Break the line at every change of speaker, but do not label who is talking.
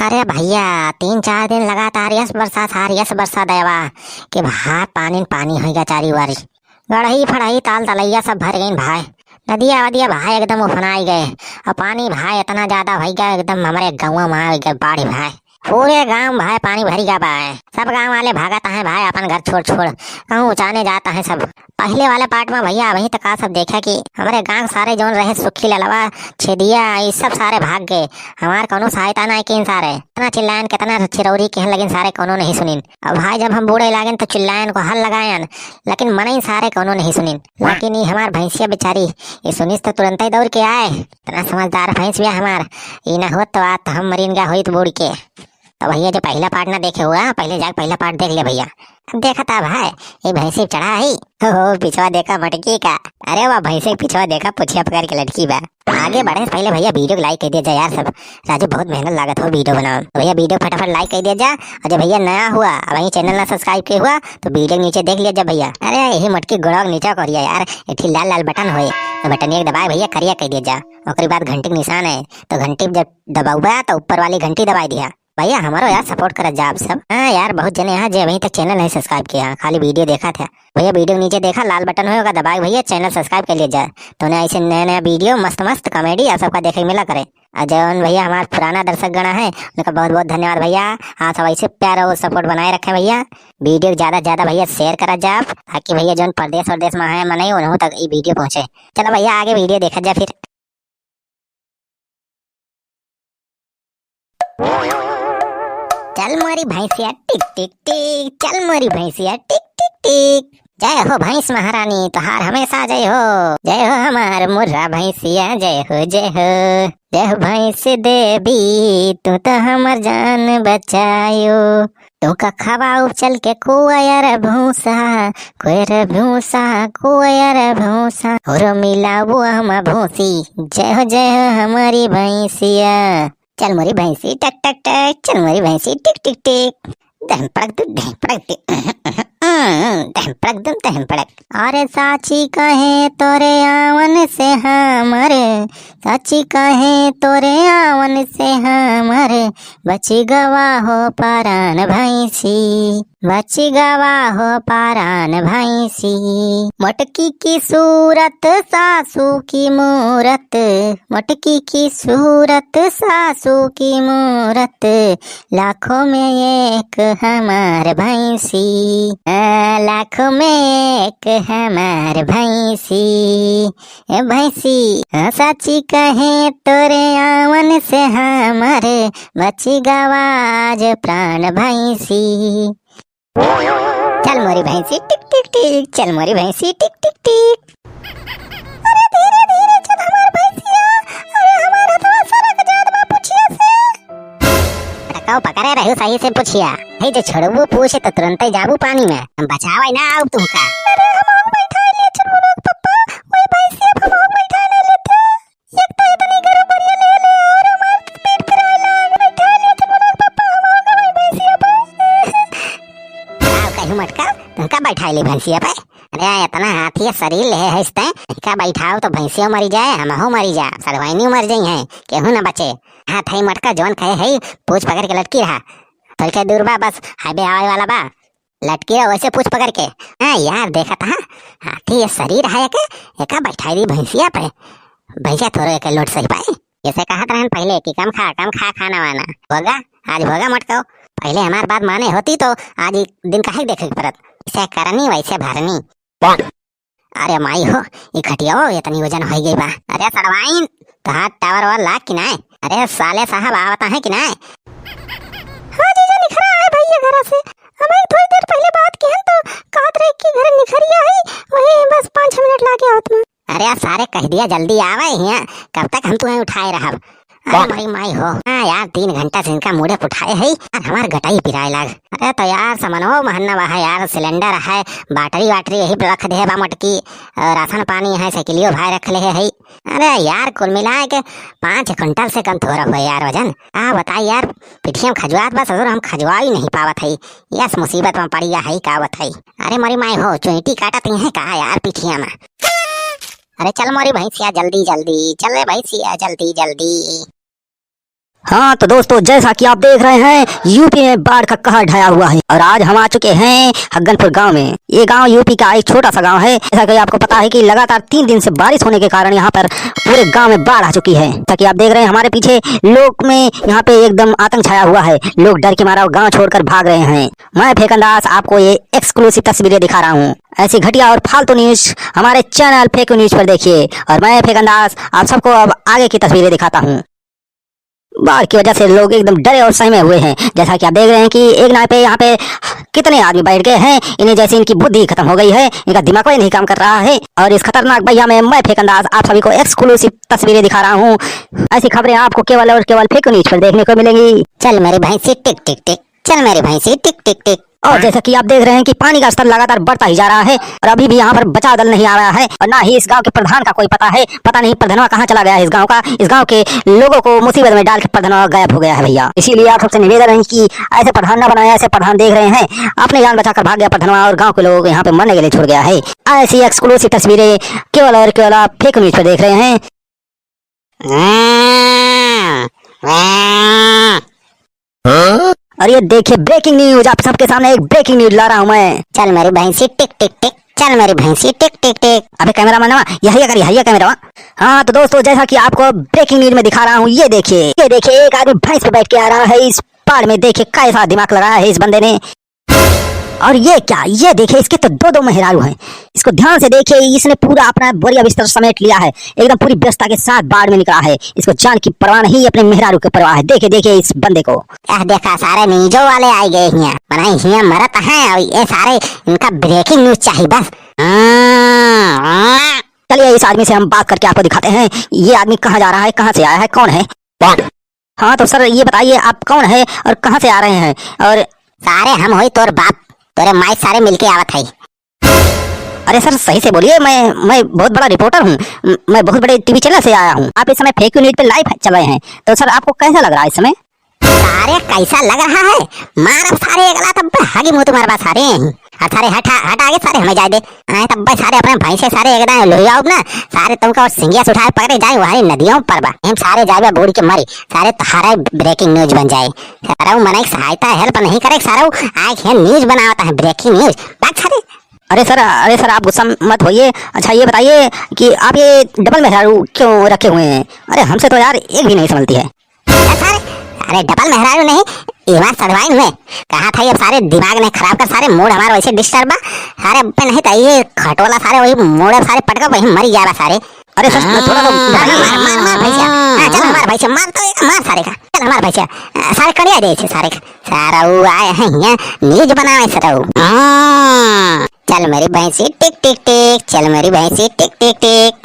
अरे भैया, 3-4 दिन लगातार यस बरसात आवा कि भाई पानी पानी हो गया चारी बारी। गढ़ई फड़ई ताल तलैया सब भर गई भाई। नदिया वदिया भाई एकदम उफनाई गए। और पानी भाई इतना ज्यादा हो गया एकदम हमारे गाँव में आ गया बाढ़ भाई। पूरे गांव भाई पानी भरी गया भाई। सब गांव वाले भागत हैं भाई अपन घर छोड़ छोड़ कहूँ जाने जाता है सब। पहले वाले पार्ट में भैया वहीं तक सब देखा कि हमारे गांव सारे जोन रहे सुखी ललवा छेदिया ये सब सारे भाग गए। हमारे कोनो सहायता नहीं की सारे इतना चिल्लायन कितना चिरौरी कहन लगिन सारे कोनो नहीं सुनिन। अब भाई जब हम बूढ़े लागन तो चिल्लायन को हल लगायन लेकिन मने सारे कोनो नहीं सुनिन। लेकिन ये हमार भैंसिया बेचारी ये सुनिस तो तुरंत ही दौड़ के आए। इतना समझदार भैंस भी हमार ये ना होत तो आज हम मरीन गया हुई तो बूढ़ के। तो भैया जो पहला पार्ट ना देखे हुआ पहले जाके पहला पार्ट देख ले भैया। अब देखा था भाई ये भैंसी चढ़ा है हो पिछवा देखा मटकी का। अरे वाह भैंसे पिछवा देखा पुछिया पकड़ के लटकी बा। आगे बढ़े से पहले भैया वीडियो को लाइक कर दिया जा यार सब। राजू बहुत मेहनत लागत हो वीडियो बनाओ तो भैया वीडियो फटाफट लाइक कर दिया जा। और जब भैया नया हुआ वही चैनल ना सब्सक्राइब किया हुआ तो वीडियो नीचे देख लिया जा भैया। अरे यही मटकी गुड़ाक नीचा करिया यार एक लाल लाल बटन होए तो बटन एक दबाए भैया करिया कर दिया जा। और बाद घंटी निशान है तो घंटी जब दबाऊबा तो ऊपर वाली घंटी दबाई दिया। भैया हमारो यार सपोर्ट करा जा आप सब। हाँ यार बहुत जने यहाँ जो अभी तक चैनल नहीं सब्सक्राइब किया खाली वीडियो देखा था। भैया वीडियो नीचे देखा लाल बटन होगा दबाए भैया चैनल सब्सक्राइब कर लिया जाए तो उन्हें ऐसे नया नया वीडियो मस्त मस्त कॉमेडी आप सबका देखे मिला करे। जौन भैया हमारे पुराना दर्शक गणा है उनका बहुत बहुत धन्यवाद भैया। हाँ सब ऐसे प्यार और सपोर्ट बनाए रखे भैया। वीडियो ज्यादा से ज्यादा भैया शेयर करा जा आप ताकि भैया जो प्रदेश और देश में है मनाई उन्हों तक ये वीडियो पहुंचे। चलो भैया आगे वीडियो देखा जाए फिर। चल मोरी भैंसिया टिक टिक टिक चल मोरी भैंसिया टिक टिक टिक। जय हो भैंस महारानी तुहार हमेशा जय हो। जय हो हमार मुर्रा भैंसिया जय हो जय हो। जय हो भैंस देवी तू तो हमर जान बचायो। तू का खवाऊ चल के कुआयर भूसा कुएर भूसा कुआयर भूसा और मिलाऊ हम भूसी। जय हो हमारी भैंसिया। चल मोरी भैंसी टक टक टक चल मोरी भैंसी टिक टिक टिक। दहम पड़क दहम पड़क। अरे साची कहे तोरे आवन से हमर साची कहे तोरे आवन से हमर बची गवा हो पारान भैंसी बची गवा हो पारान भैंसी। मटकी की सूरत सासू की मूरत मटकी की सूरत सासू की मूरत लाखों में एक हमार भैंसी लाखों में एक हमार भैंसी भैंसी। सच्ची कहे तोरे आवन से हमार बची गवाज प्राण भैंसी। चल मोरी भैंसी टिक टिक टिक चल मोरी भैंसी टिक टिक टिक। अरे धीरे धीरे चल हमार भैंसिया। अरे हमारा तो सरक जात बा पुछिया से। टकाओ पकड़े रहू सही से पुछिया हे जो छोड़बू पूछ तो तुरंत ही जाबू पानी में हम बचावे ना आऊ तुमका। अरे हम बैठा लिए चल लोग पप्पा ओए भैंसिया हम बैठा ले लेते एक तो इतनी गरम बढ़िया ले ले और हमार पेट फिराए लाग बैठा लिए चल लोग पप्पा हम भैंसिया पे। कहूँ मटका तुमका बैठा ले भैंसिया पे। अरे इतना हाथी शरीर ले है इसते का बैठाओ तो भैंसिया मरी जाए हमहू मरी जा सरवाइनी मर जाई है केहू ना बचे। हाथ है मटका जौन कहे है पूछ पकड़ के लटकी रहा थोड़ी के दूर बा बस हाईवे आवे वाला बा लटकी रहा वैसे पूछ पकड़ के। हाँ यार देखा था हाथी ये शरीर है के एका बैठा दी भैंसिया पे भैंसिया थोड़े के लोट सही पाए। जैसे कहा था पहले कि कम खा खाना वाना होगा आज होगा मटका। पहले हमारी बात माने होती तो आज दिन काहे देखे परत इसे करनी वैसे भरनी। अरे माई हो ये खटिया हो इतनी वजन हो गई बा। अरे सड़वाइन तो हाथ टावर वाला लाग कि ना। अरे साले साहब आवता है कि ना। हाँ जीजा निखरा है भैया घर से हमें थोड़ी देर पहले बात की है तो कहत रहे कि घर निखरिया है वही बस 5 मिनट लागे आवत में। अरे सारे कह दिया जल्दी आवे यहाँ कब तक हम तुम्हें उठाए रहा। अरे माई हो हाँ यार 3 घंटा से इनका मुड़े उठाए है यार हमार गटाई पिराए लाग। अरे तो यार समनो महन्ना बा है यार सिलेंडर है बैटरी यही रख दे बा मटकी राशन पानी है साइकिलियो भाई रख ले है। अरे यार कुल मिला के 5 क्विंटल से कम थोड़ा हुआ यार वजन। बताई यार पिठिया खजवात बस और हम खजवा ही नहीं पावत है यस मुसीबत में पड़ी है का बताई। अरे मोरी माई हो चुईटी काटत है कहा यार पिठिया में। अरे चल मोरी भैंसिया जल्दी जल्दी चल भैंसिया जल्दी जल्दी।
हाँ तो दोस्तों, जैसा कि आप देख रहे हैं, यूपी में बाढ़ का कहर ढाया हुआ है और आज हम आ चुके हैं हग्गनपुर गांव में। ये गांव यूपी का एक छोटा सा गांव है। जैसा कि आपको पता है कि लगातार 3 दिन से बारिश होने के कारण यहाँ पर पूरे गांव में बाढ़ आ चुकी है। जैसा कि आप देख रहे हैं हमारे पीछे, लोग में यहाँ पे एकदम आतंक छाया हुआ है। लोग डर के मारा गाँव छोड़कर भाग रहे हैं। मैं फेकंदाज आपको ये एक्सक्लूसिव तस्वीरें दिखा रहा हूँ। ऐसी घटिया और फालतू न्यूज हमारे चैनल फेक न्यूज पर देखिए। और मैं फेकंदाज आप सबको अब आगे की तस्वीरें दिखाता हूँ। बाढ़ की वजह से लोग एकदम डरे और सहमे हुए हैं। जैसा कि आप देख रहे हैं कि एक नाव पे यहाँ पे कितने आदमी बैठ गए हैं। इन्हें जैसे इनकी बुद्धि खत्म हो गई है, इनका दिमाग कोई नहीं काम कर रहा है। और इस खतरनाक भैया में मैं फेकंदाज आप सभी को एक्सक्लूसिव तस्वीरें दिखा रहा हूँ। ऐसी खबरें आपको केवल और केवल फेक न्यूज पर देखने को मिलेंगी।
चल मेरी भैंसी टिक टिक टिक, चल मेरी भैंसी टिक टिक टिक।
और जैसा कि आप देख रहे हैं कि पानी का स्तर लगातार बढ़ता ही जा रहा है और अभी भी यहाँ पर बचाव दल नहीं आ रहा है और ना ही इस गांव के प्रधान का कोई पता है। पता नहीं प्रधानवा कहाँ चला गया है इस गांव का। इस गांव के लोगों को मुसीबत में डाल के प्रधानवा गायब हो गया है भैया। इसीलिए आप सबसे निवेदन है कि ऐसे प्रधान न बनाए। ऐसे प्रधान देख रहे हैं अपने जान बचाकर भाग गया प्रधानवा और गाँव के लोगों को यहाँ पे मरने के लिए छोड़ गया है। ऐसी एक्सक्लूसिव तस्वीरें केवल और केवल आप फेक न्यूज पर देख रहे हैं। और ये देखिए ब्रेकिंग न्यूज, आप सबके सामने एक ब्रेकिंग न्यूज ला रहा हूँ मैं।
चल मेरी भैंसी टिक टिक टिक, चल मेरी भैंसी टिक टिक टिक।
अबे कैमरा मैन यही करिए, यही कैमरा। हाँ तो दोस्तों, जैसा कि आपको ब्रेकिंग न्यूज में दिखा रहा हूँ, ये देखिए एक आदमी भैंस पे बैठ के आ रहा है इस पहाड़ में। देखिए कैसा दिमाग लगाया है इस बंदे ने। और ये क्या, ये देखिए इसके तो 2-2 मेहरारू हैं। इसको ध्यान से देखिए, इसने पूरा अपना बोरिया बिस्तर समेट लिया है, एकदम पूरी व्यवस्था के साथ बाढ़ में निकला है। इसको जान की परवाह नहीं, अपने मेहरारू की परवाह है। देखिए देखिए इस बंदे को।
देखा सारे नीजो वाले आए गए हियां, बनाई हियां मरत हैं और ये सारे इनका ब्रेकिंग न्यूज चाहिए बस।
चलिए इस आदमी से हम बात करके आपको दिखाते हैं। ये आदमी कहाँ जा रहा है, कहाँ से आया है, कौन है। हाँ तो सर ये बताइए आप कौन है और कहाँ से आ रहे हैं। और
सारे हम होई तोर बाप, तेरे माई सारे मिलके आवत है।
अरे सर सही से बोलिए, मैं बहुत बड़ा रिपोर्टर हूँ। मैं बहुत बड़े टीवी चैनल से आया हूँ। आप इस समय फेक न्यूज पे लाइव चल रहे हैं, तो सर आपको कैसा लग रहा है इस समय।
सारे कैसा लग रहा है, मार अब सारे अगला तब हागी मुंह तुम्हारे पास सारे और सारे हटा आगे सारे हमें जाए दे। तब सारे अपने भाई से सारे एकदम लोहिया ना सारे तुमको सिंगिया से उठाए पकड़े जाए वहां नदियों पर बा। हम सारे जाए बूढ़ के मरी सारे तुम्हारा ब्रेकिंग न्यूज बन जाए। सारा मना सहायता हेल्प नहीं करे, सारा आज न्यूज बनाता है ब्रेकिंग न्यूज बात सारे।
अरे सर आप गुस्सा मत होइए। अच्छा ये बताइए कि आप ये डबल मेहरारू क्यों रखे हुए हैं। अरे हमसे तो यार एक भी नहीं संभलती है।
अरे डबल मेहरारू नहीं, इमार सदवाइन हुए कहा था। ये सारे दिमाग ने खराब कर सारे मूड हमारा वैसे डिस्टर्ब सारे पे नहीं था। ये खटोला सारे वही मूड सारे पटका वही मरी जाएगा सारे।
अरे सर थोड़ा तो
मार भैया, चल हमार भैया मार तो मार सारे का, चल हमार भैया सारे कड़िया दे सारे का। सारा वो आए हैं यहाँ न्यूज बनावे सारा। चल मेरी भैंसी टिक टिक टिक, चल मेरी भैंसी टिक टिक टिक।